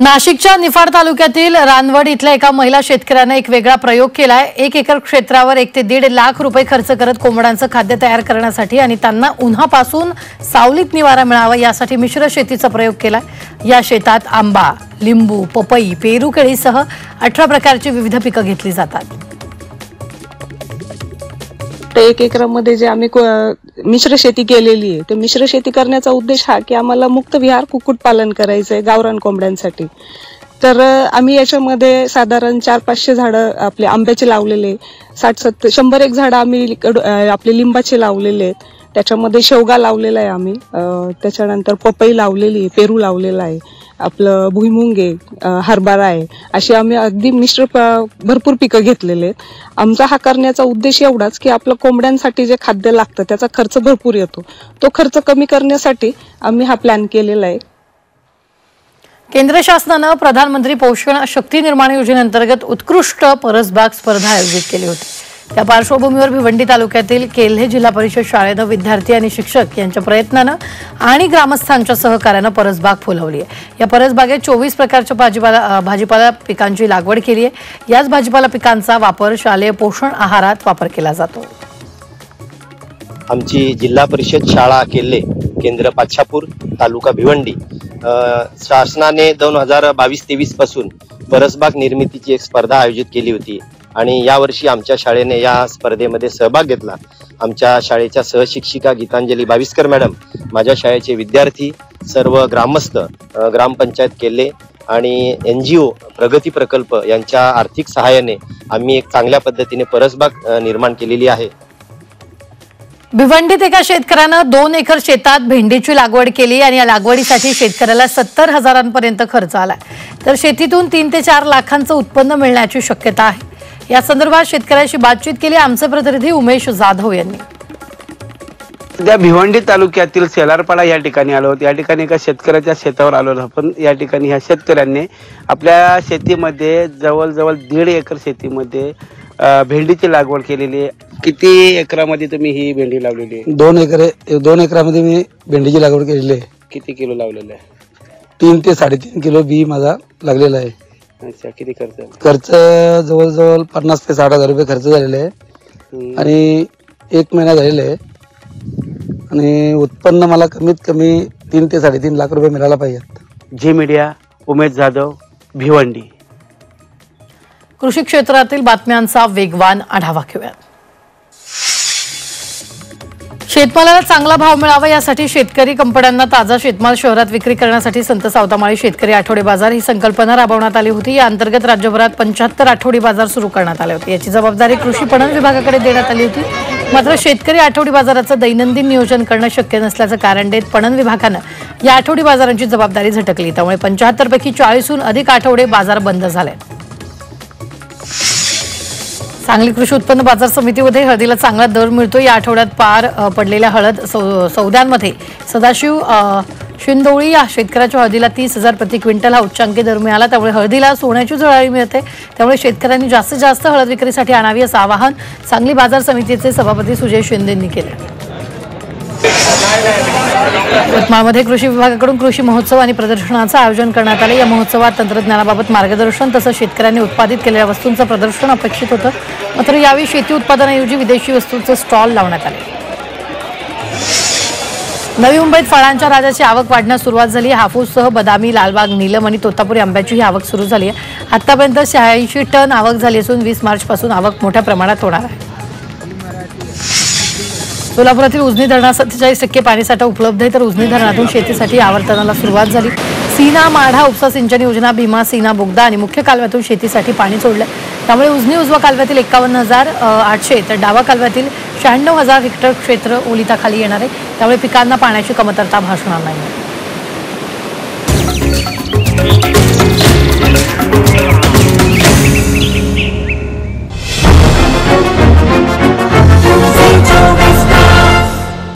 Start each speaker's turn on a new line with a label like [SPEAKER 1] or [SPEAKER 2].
[SPEAKER 1] नाशिकच्या निफाड तालुक्यातील रानवड इथल्या एका महिला शेतकऱ्याने एक वेगळा प्रयोग केलाय। 1 एकर क्षेत्रावर 1 ते 1.5 लाख रुपये खर्च करत कोंबड्यांचं खाद्य तयार करण्यासाठी आणि त्यांना उन्हापासून सावलीत निवारा मिळावा यासाठी मिश्र शेतीचा प्रयोग केलाय। या शेतात आंबा, लिंबू, पपई, पेरू केळीसह 18 प्रकारची विविध पिकं घेतली जातात।
[SPEAKER 2] 1 एकरामध्ये जे आम्ही मिश्र शेती केलेली आहे, ते मिश्र शेती करण्याचा उद्देश हा की आम्हाला मुक्त विहार कुक्कुट पालन करायचं आहे गावरान कोंबड्यांसाठी। तर आम्ही याच्यामध्ये साधारण 400-500 झाडं आपले आंब्याचे लावलेले, 60-70 100 झाडं आम्ही आपले लिंबाचे लावलेले आहेत। त्याच्यामध्ये शेवगा लावलेला आहे आम्ही, त्याच्यानंतर पपई लावलेली आहे, पेरू लावलेला आहे, आपलं भुईमुंग आहे, हरभरा आहे, अशी आम्ही अगदी मिश्र भरपूर पिकं घेतलेले आहेत। आमचा हा करण्याचा उद्देश एवढाच की आपलं कोंबड्यांसाठी जे खाद्य लागतं त्याचा खर्च भरपूर येतो, तो खर्च कमी करण्यासाठी आम्ही हा प्लॅन केलेला आहे।
[SPEAKER 1] केंद्र शासनाने प्रधानमंत्री पोषण शक्ती निर्माण योजनेअंतर्गत उत्कृष्ट परसबाग स्पर्धा आयोजित केली होती। त्या पार्श्वभूमीवर भिवंडी तालुक्यातील केल्हे जिल्हा परिषद शाळेने विद्यार्थी आणि शिक्षक यांच्या प्रयत्नाने आणि ग्रामस्थांच्या सहकार्याने परसबाग फुलवली आहे। या परसबागेत 24 प्रकारच्या भाजीपाला पिकांची लागवड केली आहे। याच भाजीपाला पिकांचा वापर शालेय पोषण आहारात वापर केला जातो।
[SPEAKER 3] आमची जिल्हा परिषद शाळा केल्हे, केंद्र पाच्छापूर, तालुका भिवंडी, शासनाने 2022-23 पासून परसबाग निर्मितीची एक स्पर्धा आयोजित केली होती आणि यावर्षी आमच्या शाळेने या स्पर्धेमध्ये सहभाग घेतला। आमच्या शाळेच्या सहशिक्षिका गीतांजली बाविस्कर मॅडम, माझ्या शाळेचे विद्यार्थी, सर्व ग्रामस्थ, ग्रामपंचायत केल्हे आणि NGO प्रगती प्रकल्प यांच्या आर्थिक सहाय्याने आम्ही एक चांगल्या पद्धतीने परसबाग निर्माण केलेली आहे।
[SPEAKER 1] भिवंडीत एका शेतकऱ्याने 2 एकर शेतात भेंडीची लागवड केली आणि या लागवडीसाठी शेतकऱ्याला 70,000पर्यंत खर्च आलाय। तर शेतीतून 3 ते 4 लाखांचं उत्पन्न मिळण्याची शक्यता आहे। या संदर्भात शेतकऱ्याशी बातचीत केली आमचे प्रतिनिधी उमेश जाधव यांनी।
[SPEAKER 4] सध्या भिवंडी तालुक्यातील सेलारपाडा या ठिकाणी आलो होतो। या ठिकाणी एका शेतकऱ्याच्या शेतावर आलो आपण। या ठिकाणी ह्या शेतकऱ्यांनी आपल्या शेतीमध्ये जवळजवळ 1.5 एकर शेतीमध्ये भेंडीची लागवड केलेली आहे। किती एकरामध्ये तुम्ही ही भेंडी लावलेली आहे?
[SPEAKER 5] 2 एकरामध्ये मी भेंडीची लागवड केलेली आहे।
[SPEAKER 4] किती किलो लावलेलं आहे?
[SPEAKER 5] 3 ते 3.5 किलो बी माझा लागलेला आहे।
[SPEAKER 4] अच्छा, किती
[SPEAKER 5] खर्च जवळजवळ 50 ते 60,000 रुपये खर्च झालेला आहे आणि 1 महिना झालेला आहे आणि उत्पन्न मला कमीत कमी 3 ते 3.5 लाख रुपये मिळायला पाहिजेत।
[SPEAKER 4] जी मीडिया, उमेश जाधव, भिवंडी।
[SPEAKER 1] कृषी क्षेत्रातील बातम्यांचा वेगवान आढावा घेऊया। शेतमालाला चांगला भाव मिळावा यासाठी शेतकरी कंपन्यांना ताजा शेतमाल शहरात विक्री करण्यासाठी संत सावतामाळी शेतकरी आठवडे बाजार ही संकल्पना राबवण्यात आली होती। या अंतर्गत राज्यभरात 75 आठवडी बाजार सुरू करण्यात आले होते। याची जबाबदारी कृषी पणन विभागाकडे देण्यात आली होती। मात्र शेतकरी आठवडी बाजाराचं दैनंदिन नियोजन करणं शक्य नसल्याचं कारण देत पणन विभागानं या आठवडी बाजारांची जबाबदारी झटकली। त्यामुळे 75 पैकी 40हून अधिक आठवडे बाजार बंद झाले। सांगली कृषी उत्पन्न बाजार समितीमध्ये हळदीला चांगला दर मिळतो। या आठवड्यात पार पडलेल्या हळद सौद्यांमध्ये सदाशिव शिंदोळी या शेतकऱ्याच्या हळदीला 30,000 प्रति क्विंटल हा उच्चांकी दर मिळाला। त्यामुळे हळदीला सोन्याची झळाळी मिळते। त्यामुळे शेतकऱ्यांनी जास्तीत जास्त हळद विक्रीसाठी आणावी असं आवाहन सांगली बाजार समितीचे सभापती सुजय शिंदेंनी केले। यवतमाळमध्ये कृषी विभागाकडून कृषी महोत्सव आणि प्रदर्शनाचं आयोजन करण्यात आले। या महोत्सवात तंत्रज्ञानाबाबत मार्गदर्शन तसंच शेतकऱ्यांनी उत्पादित केलेल्या वस्तूंचं प्रदर्शन अपेक्षित होतं। मात्र यावेळी शेती उत्पादनाऐवजी विदेशी वस्तूंचे स्टॉल लावण्यात आले। नवी मुंबईत फळांच्या राजाची आवक वाढण्यास सुरुवात झाली। हापूससह बदामी, लालबाग, नीलम आणि तोतापुरी आंब्याची ही आवक सुरू झाली आहे। आतापर्यंत 86 टन आवक झाली असून 20 मार्चपासून आवक मोठ्या प्रमाणात होणार आहे। सोलापुरातील उजनी धरणात 47% पाणीसाठा उपलब्ध आहे। तर उजनी धरणातून शेतीसाठी आवर्तनाला सुरुवात झाली। सीना माढा उपसा सिंचन योजना, भीमा सीना बोगदा आणि मुख्य कालव्यातून शेतीसाठी पाणी सोडलं। त्यामुळे उजनी उजवा कालव्यातील 51,800 तर डावा कालव्यातील 96,000 हेक्टर क्षेत्र ओलिताखाली येणार आहे। त्यामुळे पिकांना पाण्याची कमतरता भासणार नाही।